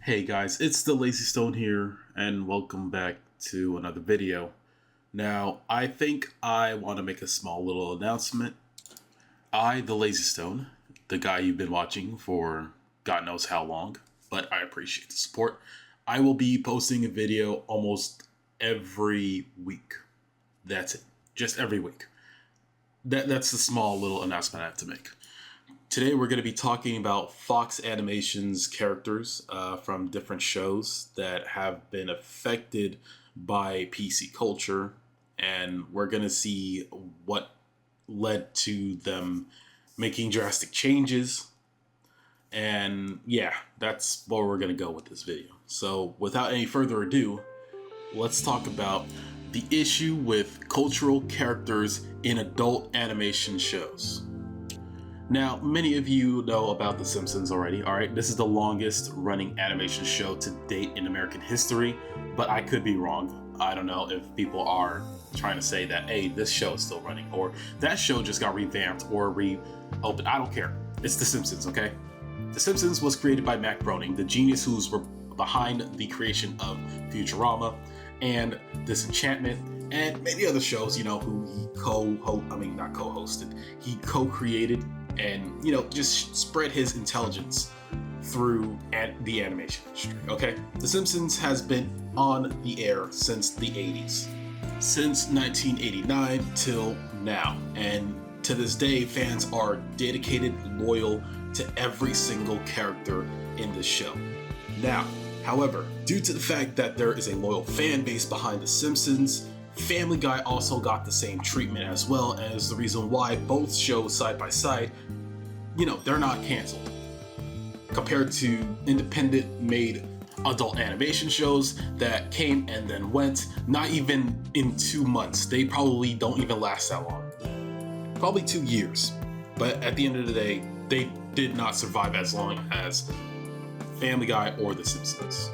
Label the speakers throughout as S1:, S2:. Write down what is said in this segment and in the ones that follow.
S1: Hey guys, it's the Lazy Stone here, and welcome back to another video. Now, I think I want to make a small little announcement. I, the Lazy Stone, the guy you've been watching for God knows how long, but I appreciate the support. I will be posting a video almost every week. That's it. Just every week. That's the small little announcement I have to make. Today we're going to be talking about Fox Animation's characters from different shows that have been affected by PC culture, and we're going to see what led to them making drastic changes. And yeah, that's where we're going to go with this video. So without any further ado, let's talk about the issue with cultural characters in adult animation shows. Now, many of you know about The Simpsons already, alright? This is the longest running animation show to date in American history, but I could be wrong. I don't know if people are trying to say that, hey, this show is still running, or that show just got revamped or reopened. I don't care. It's The Simpsons, okay? The Simpsons was created by Matt Groening, the genius who's behind the creation of Futurama and Disenchantment, and many other shows, who he he co-created and, just spread his intelligence through the animation industry, okay? The Simpsons has been on the air since the 80s. Since 1989 till now. And to this day, fans are dedicated, loyal to every single character in the show. Now, however, due to the fact that there is a loyal fan base behind The Simpsons, Family Guy also got the same treatment as well, as the reason why both shows side by side, they're not canceled. Compared to independent made adult animation shows that came and then went, not even in 2 months. They probably don't even last that long. Probably 2 years. But at the end of the day, they did not survive as long as Family Guy or The Simpsons.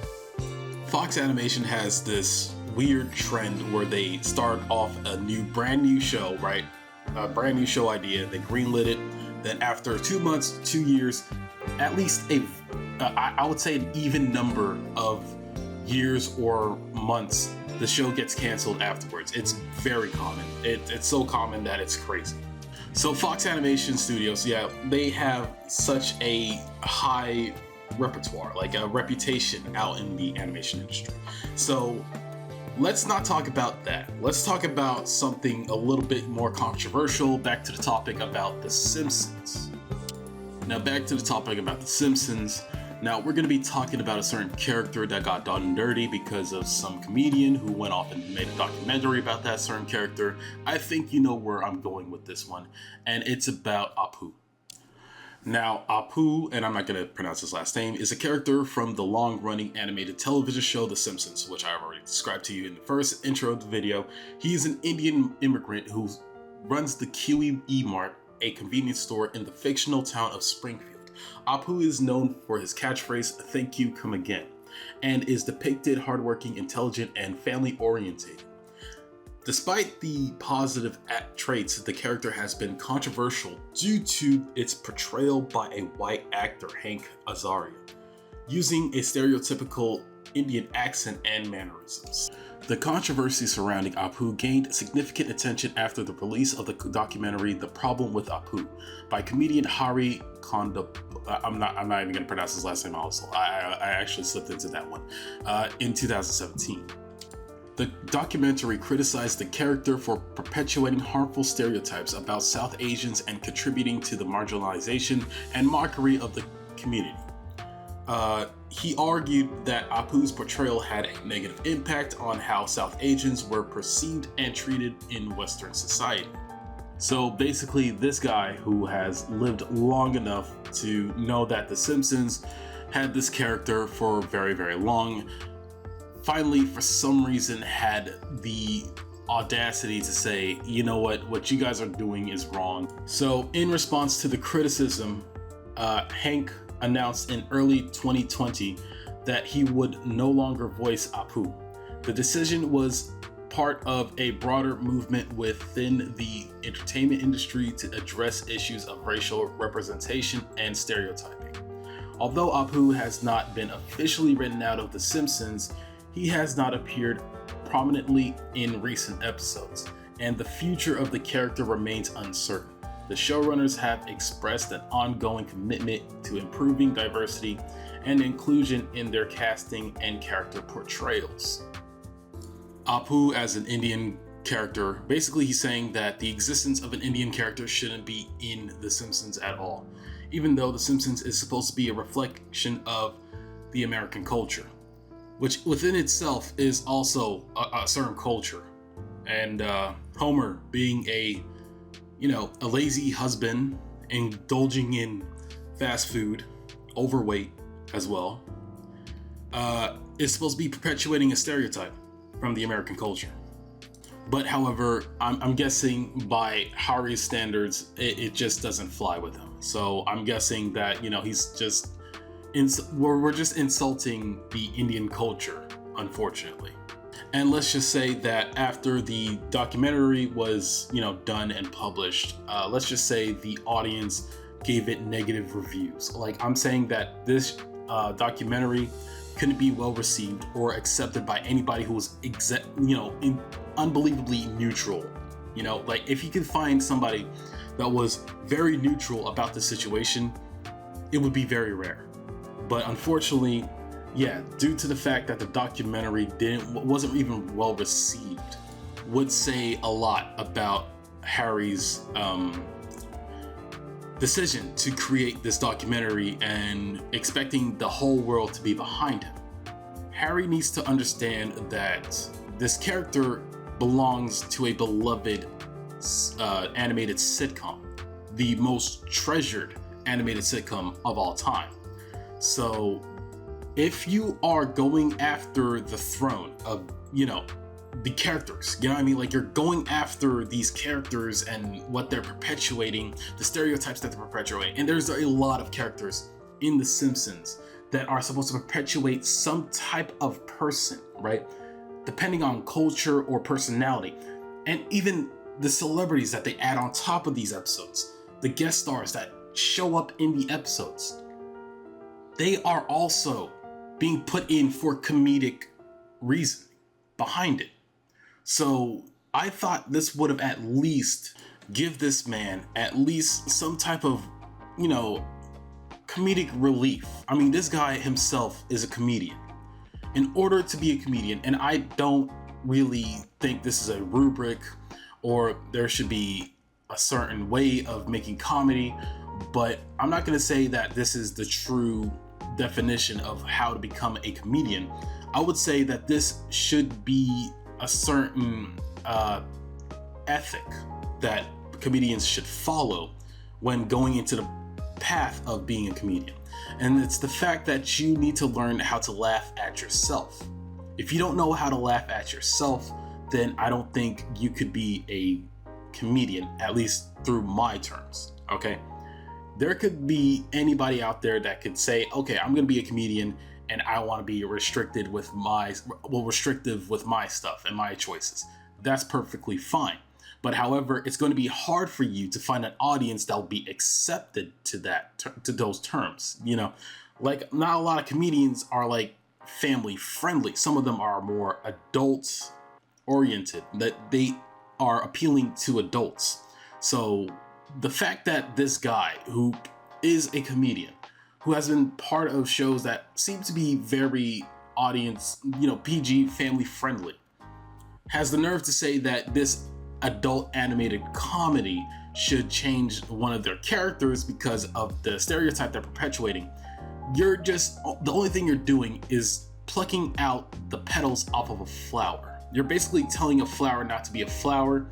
S1: Fox Animation has this weird trend where they start off a brand new show, right? A brand new show idea. They greenlit it. Then after 2 months, 2 years, at least I would say an even number of years or months, the show gets canceled afterwards. It's very common. It's so common that it's crazy. So Fox Animation Studios, they have such a high repertoire, like a reputation out in the animation industry. So let's not talk about that. Let's talk about something a little bit more controversial. Back to the topic about The Simpsons. Now, back to the topic about The Simpsons. Now, we're going to be talking about a certain character that got done dirty because of some comedian who went off and made a documentary about that certain character. I think you know where I'm going with this one, and it's about Apu. Now, Apu, and I'm not going to pronounce his last name, is a character from the long-running animated television show The Simpsons, which I've already described to you in the first intro of the video. He's an Indian immigrant who runs the QE Mart, a convenience store in the fictional town of Springfield. Apu is known for his catchphrase, "Thank you, come again," and is depicted hardworking, intelligent, and family-oriented. Despite the positive traits, the character has been controversial due to its portrayal by a white actor, Hank Azaria, using a stereotypical Indian accent and mannerisms. The controversy surrounding Apu gained significant attention after the release of the documentary The Problem with Apu by comedian Hari Kondo. I'm not even going to pronounce his last name also. I actually slipped into that one in 2017. The documentary criticized the character for perpetuating harmful stereotypes about South Asians and contributing to the marginalization and mockery of the community. He argued that Apu's portrayal had a negative impact on how South Asians were perceived and treated in Western society. So basically, this guy who has lived long enough to know that The Simpsons had this character for very, very long, finally, for some reason, had the audacity to say, you know what you guys are doing is wrong. So in response to the criticism, Hank announced in early 2020 that he would no longer voice Apu. The decision was part of a broader movement within the entertainment industry to address issues of racial representation and stereotyping. Although Apu has not been officially written out of The Simpsons, he has not appeared prominently in recent episodes, and the future of the character remains uncertain. The showrunners have expressed an ongoing commitment to improving diversity and inclusion in their casting and character portrayals. Apu as an Indian character, basically he's saying that the existence of an Indian character shouldn't be in The Simpsons at all, even though The Simpsons is supposed to be a reflection of the American culture, which within itself is also a certain culture. And Homer being a lazy husband, indulging in fast food, overweight as well, is supposed to be perpetuating a stereotype from the American culture. But however, I'm guessing by Harry's standards, it just doesn't fly with him. So I'm guessing that, he's just, we're just insulting the Indian culture, unfortunately. And let's just say that after the documentary was, done and published, let's just say the audience gave it negative reviews. Like, I'm saying that this documentary couldn't be well received or accepted by anybody who was unbelievably neutral. Like, if you could find somebody that was very neutral about the situation, it would be very rare. But unfortunately, due to the fact that the documentary wasn't even well received, would say a lot about Harry's decision to create this documentary and expecting the whole world to be behind him. Harry needs to understand that this character belongs to a beloved animated sitcom, the most treasured animated sitcom of all time. So if you are going after the throne of, the characters, like, you're going after these characters and what they're perpetuating, the stereotypes that they're perpetuating, and there's a lot of characters in The Simpsons that are supposed to perpetuate some type of person, right? Depending on culture or personality, and even the celebrities that they add on top of these episodes, the guest stars that show up in the episodes, they are also being put in for comedic reason behind it. So I thought this would have at least give this man at least some type of, comedic relief. I mean, this guy himself is a comedian. In order to be a comedian, and I don't really think this is a rubric or there should be a certain way of making comedy, but I'm not going to say that this is the true definition of how to become a comedian. I would say that this should be a certain ethic that comedians should follow when going into the path of being a comedian. And it's the fact that you need to learn how to laugh at yourself. If you don't know how to laugh at yourself, then I don't think you could be a comedian, at least through my terms, okay? There could be anybody out there that could say, okay, I'm gonna be a comedian and I wanna be restrictive with my stuff and my choices. That's perfectly fine. But however, it's going to be hard for you to find an audience that will be accepted to those terms. Like, not a lot of comedians are like family friendly. Some of them are more adult oriented, that they are appealing to adults. So the fact that this guy, who is a comedian, who has been part of shows that seem to be very audience, PG, family friendly, has the nerve to say that this adult animated comedy should change one of their characters because of the stereotype they're perpetuating. The only thing you're doing is plucking out the petals off of a flower. You're basically telling a flower not to be a flower,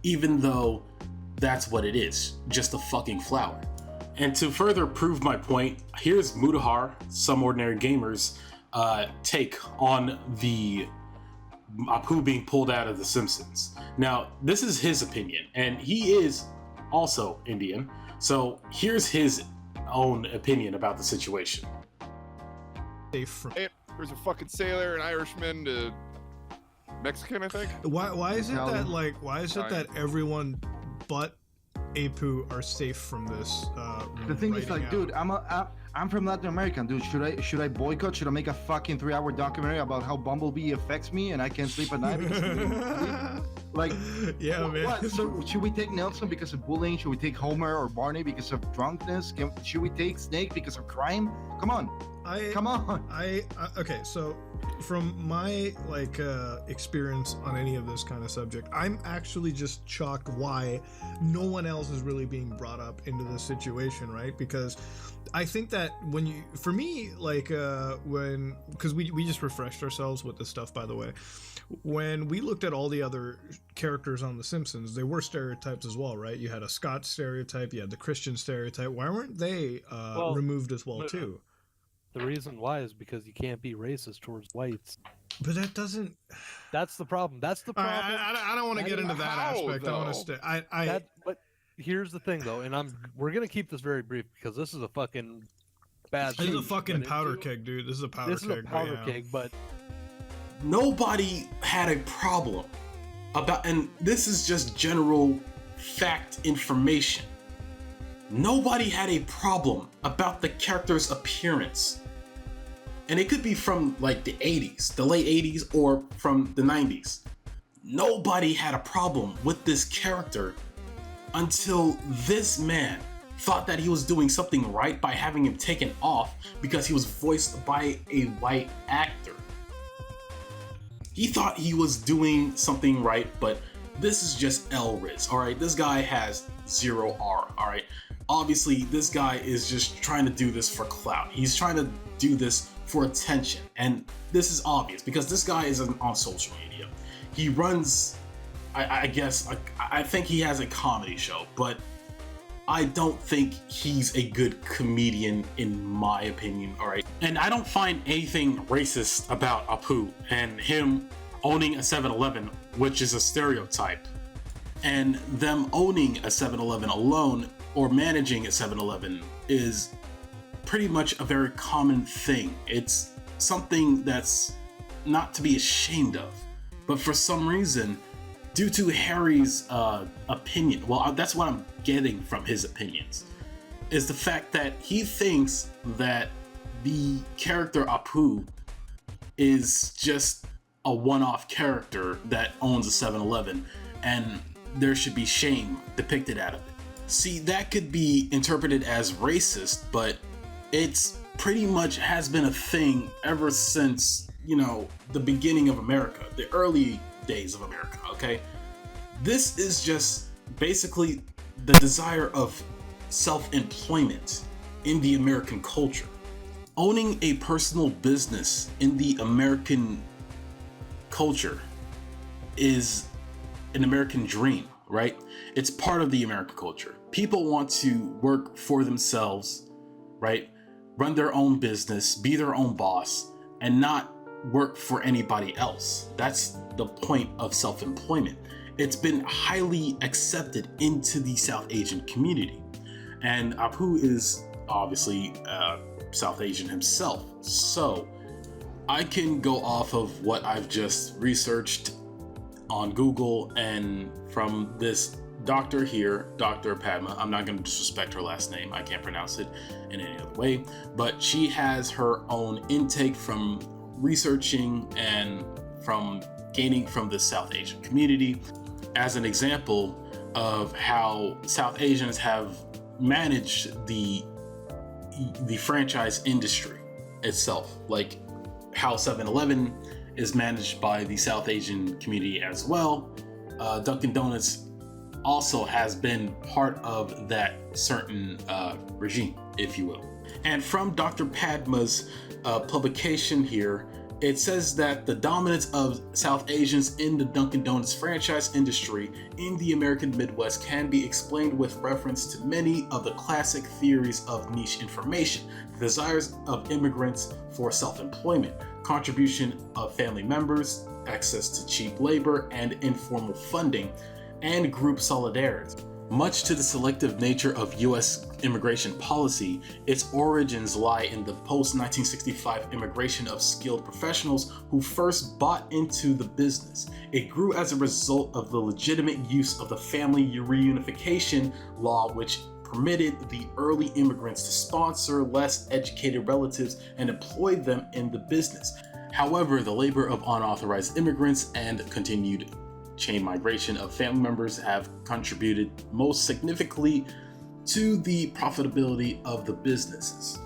S1: even though that's what it is, just a fucking flower. And to further prove my point, here's Mutahar, Some Ordinary Gamer's take on the Apu being pulled out of The Simpsons. Now, this is his opinion, and he is also Indian, so here's his own opinion about the situation.
S2: There's a fucking sailor, an Irishman, to Mexican, I think.
S3: Why is it that everyone but Apu are safe from this?
S4: The thing is, like,
S3: out?
S4: dude, I'm I'm from Latin America, dude. Should I boycott? Should I make a fucking 3-hour documentary about how Bumblebee affects me and I can't sleep at night because of the like,
S3: yeah, man.
S4: What? So should we take Nelson because of bullying? Should we take Homer or Barney because of drunkenness? Should we take Snake because of crime? Come on.
S3: Okay, so from my experience on any of this kind of subject, I'm actually just shocked why no one else is really being brought up into this situation, right? Because I think that because we just refreshed ourselves with this stuff, by the way. When we looked at all the other characters on The Simpsons, they were stereotypes as well, right? You had a Scott stereotype, you had the Christian stereotype. Why weren't they removed as well, too?
S5: The reason why is because you can't be racist towards whites.
S3: But that doesn't.
S5: That's the problem. That's the problem.
S3: I don't want to get into that aspect.
S2: Though?
S3: I want to stay.
S5: But here's the thing, though, and we're gonna keep this very brief because this is a fucking bad.
S3: This is a fucking powder keg, dude. This is a powder keg.
S5: This is a powder keg, but
S1: nobody had a problem about, and this is just general fact information. Nobody had a problem about the character's appearance. And it could be from like the 80s, the late 80s, or from the 90s. Nobody had a problem with this character until this man thought that he was doing something right by having him taken off because he was voiced by a white actor. He thought he was doing something right, but this is just L-Riz, alright? This guy has 0 R, alright? Obviously, this guy is just trying to do this for clout. He's trying to do this for attention. And this is obvious because this guy is on social media. He runs, I think he has a comedy show, but I don't think he's a good comedian in my opinion, alright? And I don't find anything racist about Apu and him owning a 7-Eleven, which is a stereotype. And them owning a 7-Eleven alone or managing a 7-Eleven is pretty much a very common thing. It's something that's not to be ashamed of. But for some reason, due to Harry's opinion, well, that's what I'm getting from his opinions, is the fact that he thinks that the character Apu is just a one-off character that owns a 7-Eleven, and there should be shame depicted out of it. See, that could be interpreted as racist, but it's pretty much has been a thing ever since, the beginning of America, the early days of America, okay? This is just basically the desire of self-employment in the American culture. Owning a personal business in the American culture is an American dream, right? It's part of the American culture. People want to work for themselves, right? Run their own business, be their own boss, and not work for anybody else. That's the point of self-employment. It's been highly accepted into the South Asian community. And Apu is obviously South Asian himself. So I can go off of what I've just researched on Google and from this doctor here, Dr. Padma. I'm not going to disrespect her last name. I can't pronounce it in any other way. But she has her own intake from researching and from gaining from the South Asian community as an example of how South Asians have managed the franchise industry itself, like how 7-Eleven is managed by the South Asian community as well. Dunkin' Donuts also has been part of that certain regime, if you will. And from Dr. Padma's publication here, it says that the dominance of South Asians in the Dunkin' Donuts franchise industry in the American Midwest can be explained with reference to many of the classic theories of niche information, the desires of immigrants for self-employment, contribution of family members, access to cheap labor and informal funding, and group solidarity. Much to the selective nature of U.S. immigration policy, its origins lie in the post-1965 immigration of skilled professionals who first bought into the business. It grew as a result of the legitimate use of the family reunification law, which permitted the early immigrants to sponsor less educated relatives and employ them in the business. However, the labor of unauthorized immigrants and continued chain migration of family members have contributed most significantly to the profitability of the businesses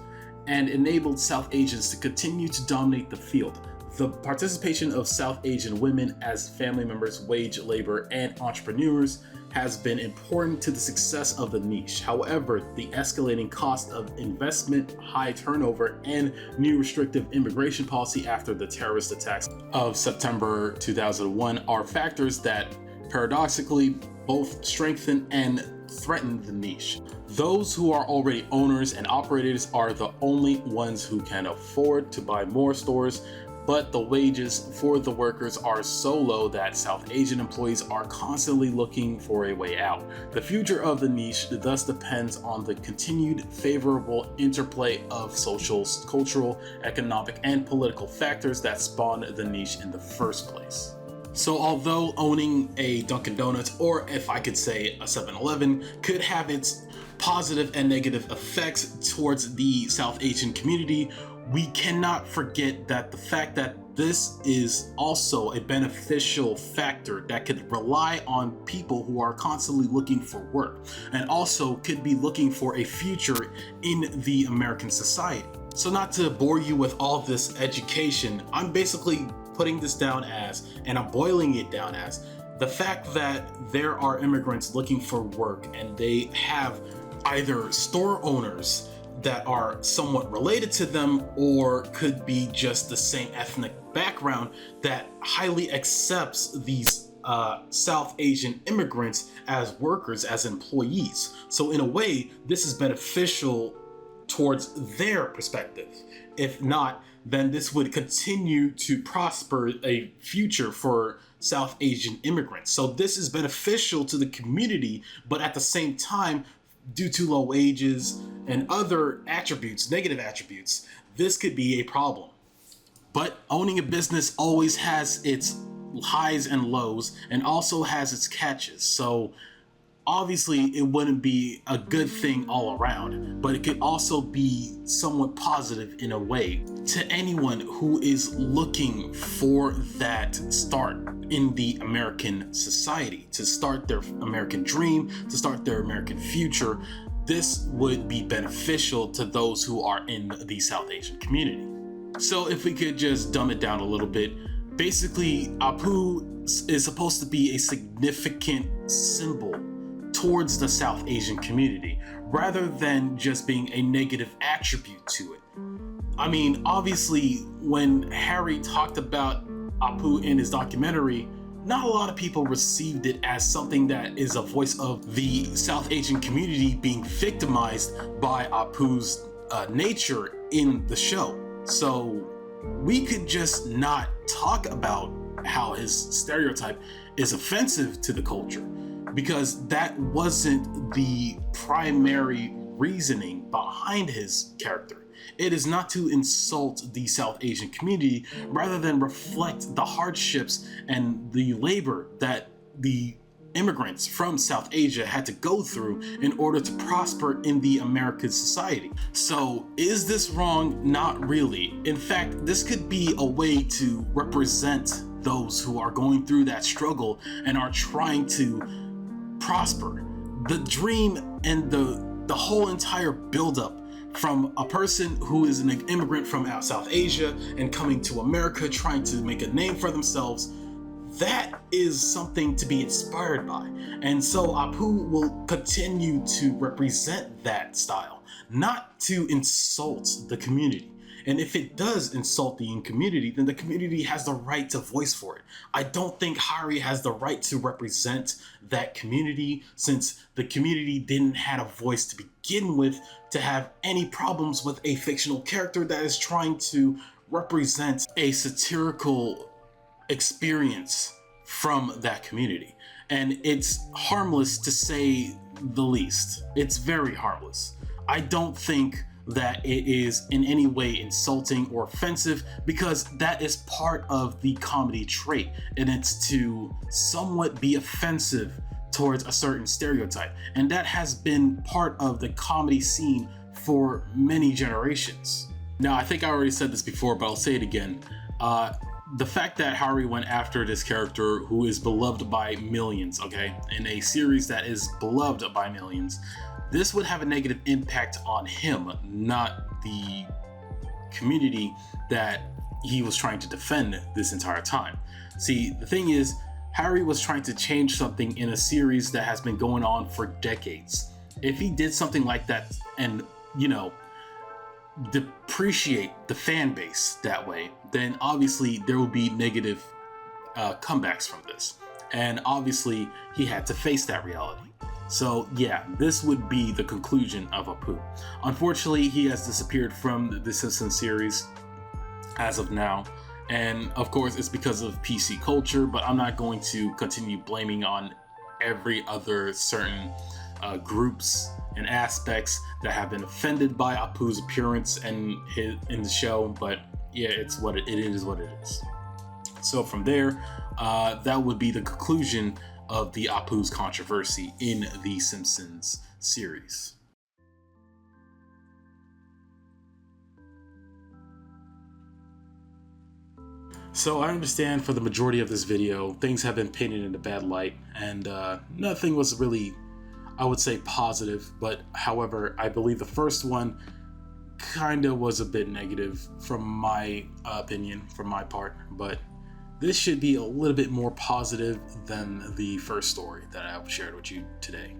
S1: and enabled South Asians to continue to dominate the field. The participation of South Asian women as family members, wage labor, and entrepreneurs has been important to the success of the niche. However, the escalating cost of investment, high turnover, and new restrictive immigration policy after the terrorist attacks of September 2001 are factors that paradoxically both strengthen and threaten the niche. Those who are already owners and operators are the only ones who can afford to buy more stores, but the wages for the workers are so low that South Asian employees are constantly looking for a way out. The future of the niche thus depends on the continued favorable interplay of social, cultural, economic, and political factors that spawned the niche in the first place. So although owning a Dunkin' Donuts, or if I could say a 7-Eleven, could have its positive and negative effects towards the South Asian community, we cannot forget that the fact that this is also a beneficial factor that could rely on people who are constantly looking for work and also could be looking for a future in the American society. So not to bore you with all this education, I'm basically putting this down as, and I'm boiling it down as, the fact that there are immigrants looking for work and they have either store owners that are somewhat related to them or could be just the same ethnic background that highly accepts these South Asian immigrants as workers, as employees. So in a way, this is beneficial towards their perspective. If not, then this would continue to prosper a future for South Asian immigrants. So this is beneficial to the community, but at the same time, due to low wages and other attributes, negative attributes, this could be a problem. But owning a business always has its highs and lows and also has its catches. So obviously it wouldn't be a good thing all around, but it could also be somewhat positive in a way to anyone who is looking for that start in the American society, to start their American dream, to start their American future. This would be beneficial to those who are in the South Asian community. So if we could just dumb it down a little bit, basically Apu is supposed to be a significant symbol towards the South Asian community, rather than just being a negative attribute to it. I mean, obviously, when Harry talked about Apu in his documentary, not a lot of people received it as something that is a voice of the South Asian community being victimized by Apu's nature in the show. So we could just not talk about how his stereotype is offensive to the culture, because that wasn't the primary reasoning behind his character. It is not to insult the South Asian community, rather than reflect the hardships and the labor that the immigrants from South Asia had to go through in order to prosper in the American society. So is this wrong? Not really. In fact, this could be a way to represent those who are going through that struggle and are trying to prosper. The dream and the whole entire buildup from a person who is an immigrant from South Asia and coming to America trying to make a name for themselves, that is something to be inspired by. And so Apu will continue to represent that style, not to insult the community. And if it does insult the community, then the community has the right to voice for it. I don't think Hari has the right to represent that community, since the community didn't have a voice to begin with to have any problems with a fictional character that is trying to represent a satirical experience from that community. And it's harmless, to say the least. It's very harmless. I don't think that it is in any way insulting or offensive, because that is part of the comedy trait, and it's to somewhat be offensive towards a certain stereotype, and that has been part of the comedy scene for many generations. Now, I think I already said this before, but I'll say it again. The fact that Harry went after this character who is beloved by millions, okay, in a series that is beloved by millions, this would have a negative impact on him, not the community that he was trying to defend this entire time. See, the thing is, Harry was trying to change something in a series that has been going on for decades. If he did something like that and, you know, depreciate the fan base that way, then obviously there will be negative comebacks from this. And obviously he had to face that reality. So yeah, this would be the conclusion of Apu. Unfortunately, he has disappeared from the Simpsons series as of now. And of course, it's because of PC culture, but I'm not going to continue blaming on every other certain groups and aspects that have been offended by Apu's appearance and in the show. But yeah, it is what it is. So from there, that would be the conclusion of the Apu's controversy in the Simpsons series. So I understand for the majority of this video, things have been painted in a bad light, and nothing was really, I would say, positive. But however, I believe the first one kind of was a bit negative from my opinion, from my part. But this should be a little bit more positive than the first story that I shared with you today.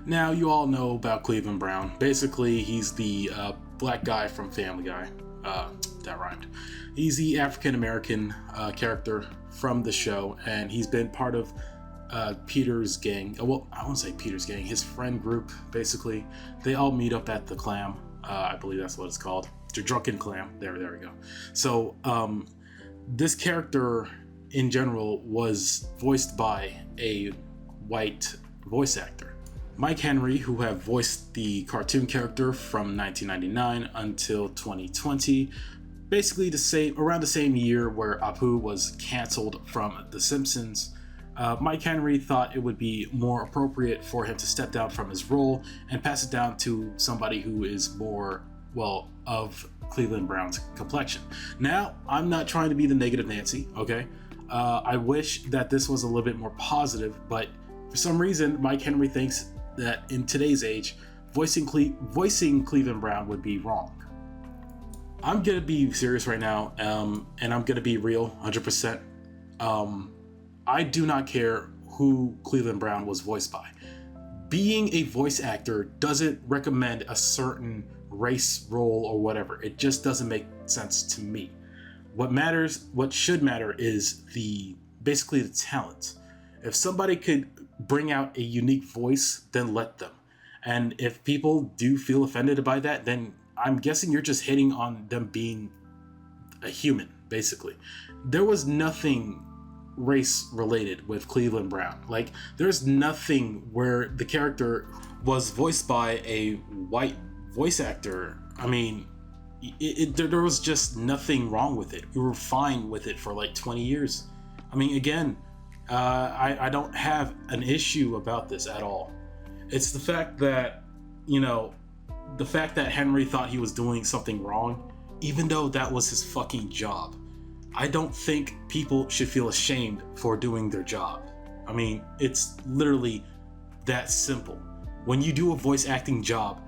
S1: Now, you all know about Cleveland Brown. Basically, he's the black guy from Family Guy. That rhymed. He's the African-American character from the show, and he's been part of Peter's gang. Well, I won't say Peter's gang, his friend group, basically. They all meet up at the Clam. I believe that's what it's called. The Drunken Clam. There we go. So, this character in general was voiced by a white voice actor. Mike Henry, who have voiced the cartoon character from 1999 until 2020, basically around the same year where Apu was canceled from The Simpsons. Mike Henry thought it would be more appropriate for him to step down from his role and pass it down to somebody who is more, well, of Cleveland Brown's complexion. Now, I'm not trying to be the negative Nancy, okay? I wish that this was a little bit more positive, but for some reason, Mike Henry thinks that in today's age, voicing Cleveland Brown would be wrong. I'm gonna be serious right now, and I'm gonna be real, 100%. I do not care who Cleveland Brown was voiced by. Being a voice actor doesn't recommend a certain race, role, or whatever. It just doesn't make sense to me. What should matter is basically the talent. If somebody could bring out a unique voice, then let them. And if people do feel offended by that, then I'm guessing you're just hitting on them being a human, basically. There was nothing race related with Cleveland Brown. Like, there's nothing where the character was voiced by a white voice actor. I mean, there was just nothing wrong with it. We were fine with it for like 20 years. I mean, again, I don't have an issue about this at all. It's the fact that, the fact that Henry thought he was doing something wrong, even though that was his fucking job. I don't think people should feel ashamed for doing their job. I mean, it's literally that simple. When you do a voice acting job,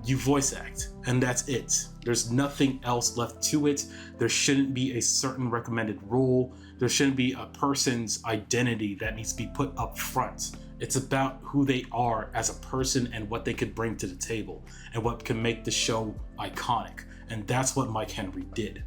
S1: you voice act, and that's it. There's nothing else left to it. There shouldn't be a certain recommended role. There shouldn't be a person's identity that needs to be put up front. It's about who they are as a person and what they could bring to the table and what can make the show iconic. And that's what Mike Henry did.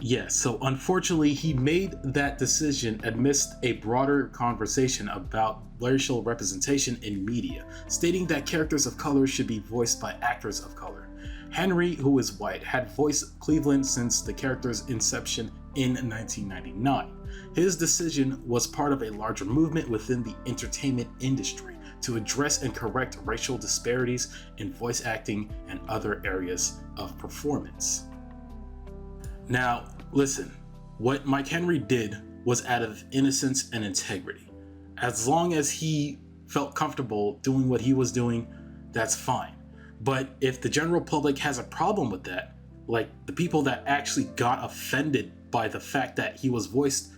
S1: Yes, so unfortunately, he made that decision amidst a broader conversation about racial representation in media, stating that characters of color should be voiced by actors of color. Henry, who is white, had voiced Cleveland since the character's inception in 1999. His decision was part of a larger movement within the entertainment industry to address and correct racial disparities in voice acting and other areas of performance. Now, listen, what Mike Henry did was out of innocence and integrity. As long as he felt comfortable doing what he was doing, that's fine. But if the general public has a problem with that, like the people that actually got offended by the fact that he was voiced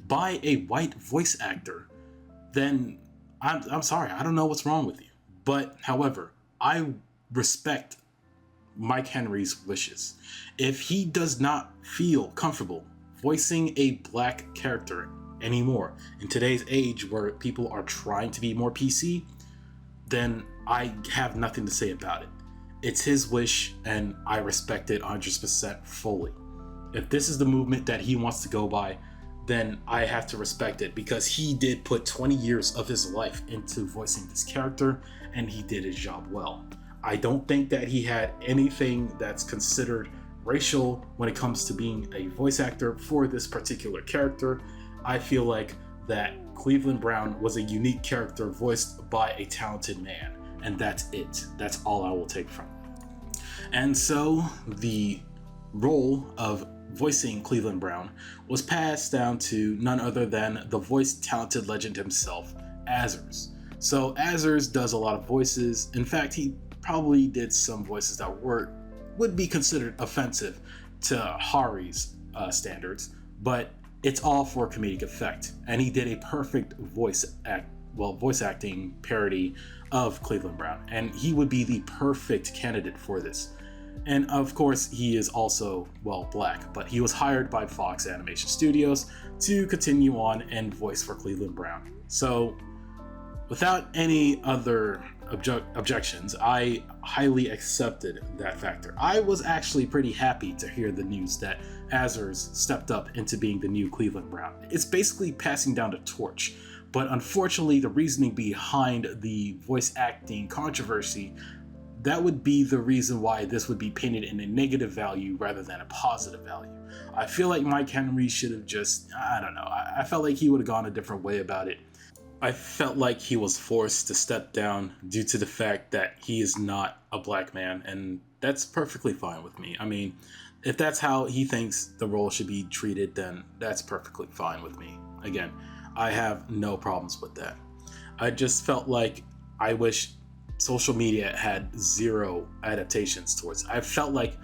S1: by a white voice actor, then I'm sorry, I don't know what's wrong with you. But however, I respect Mike Henry's wishes. If he does not feel comfortable voicing a black character anymore in today's age where people are trying to be more PC, then I have nothing to say about it. It's his wish and I respect it 100% fully. If this is the movement that he wants to go by, then I have to respect it, because he did put 20 years of his life into voicing this character and he did his job well. I don't think that he had anything that's considered racial when it comes to being a voice actor for this particular character. I feel like that Cleveland Brown was a unique character voiced by a talented man, and that's it. That's all I will take from it. And so the role of voicing Cleveland Brown was passed down to none other than the voice talented legend himself, Azars. So Azars does a lot of voices. In fact, he probably did some voices that would be considered offensive to Hari's standards, but it's all for comedic effect. And he did a perfect voice acting parody of Cleveland Brown, and he would be the perfect candidate for this. And of course, he is also, black, but he was hired by Fox Animation Studios to continue on and voice for Cleveland Brown. So without any other objections, I highly accepted that factor. I was actually pretty happy to hear the news that Azars stepped up into being the new Cleveland Brown. It's basically passing down the torch, but unfortunately the reasoning behind the voice acting controversy, that would be the reason why this would be painted in a negative value rather than a positive value. I feel like Mike Henry should have just, I felt like he would have gone a different way about it. I felt like he was forced to step down due to the fact that he is not a black man, and that's perfectly fine with me. I mean, if that's how he thinks the role should be treated, then that's perfectly fine with me. Again, I have no problems with that. I just felt like I wish social media had zero adaptations towards it. I felt like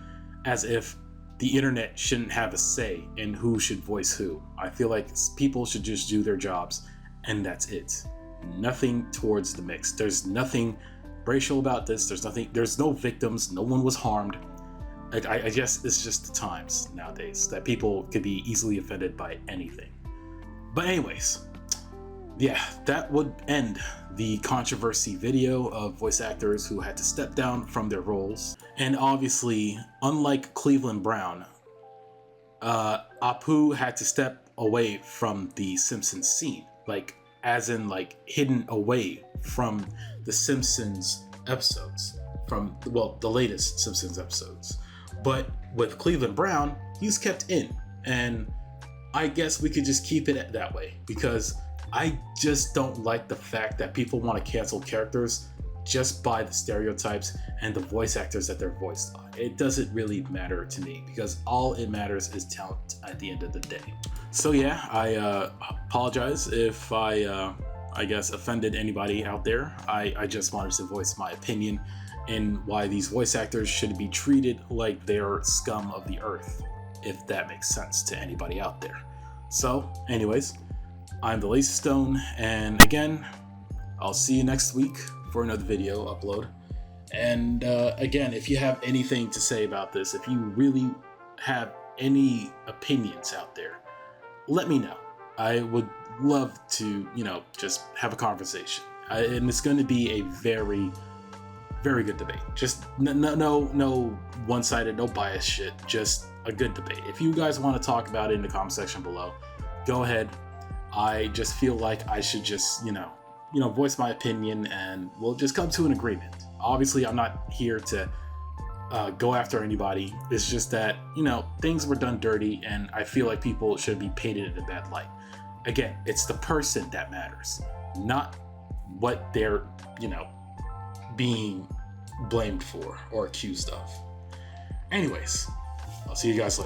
S1: as if the internet shouldn't have a say in who should voice who. I feel like people should just do their jobs, and that's it. Nothing towards the mix. There's nothing racial about this. There's no victims. No one was harmed. I guess it's just the times nowadays that people could be easily offended by anything. But anyways, yeah, that would end the controversy video of voice actors who had to step down from their roles. And obviously, unlike Cleveland Brown, Apu had to step away from the Simpsons scene. As in hidden away from the Simpsons episodes, from the latest Simpsons episodes. But with Cleveland Brown, he's kept in, and I guess we could just keep it that way, because I just don't like the fact that people want to cancel characters just by the stereotypes and the voice actors that they're voiced on. It doesn't really matter to me, because all it matters is talent at the end of the day. So yeah, I apologize if I guess offended anybody out there. I just wanted to voice my opinion in why these voice actors should be treated like they're scum of the earth, if that makes sense to anybody out there. So anyways, I'm the Lazy Stone, and again, I'll see you next week for another video upload. And again, if you have anything to say about this, if you really have any opinions out there, let me know. I would love to, just have a conversation. And it's going to be a very, very good debate. Just no one-sided, no bias shit. Just a good debate. If you guys want to talk about it in the comment section below, go ahead. I just feel like I should just, voice my opinion, and we'll just come to an agreement. Obviously, I'm not here to go after anybody. It's just that, things were done dirty, and I feel like people should be painted in a bad light. Again, it's the person that matters, not what they're, being blamed for or accused of. Anyways, I'll see you guys later.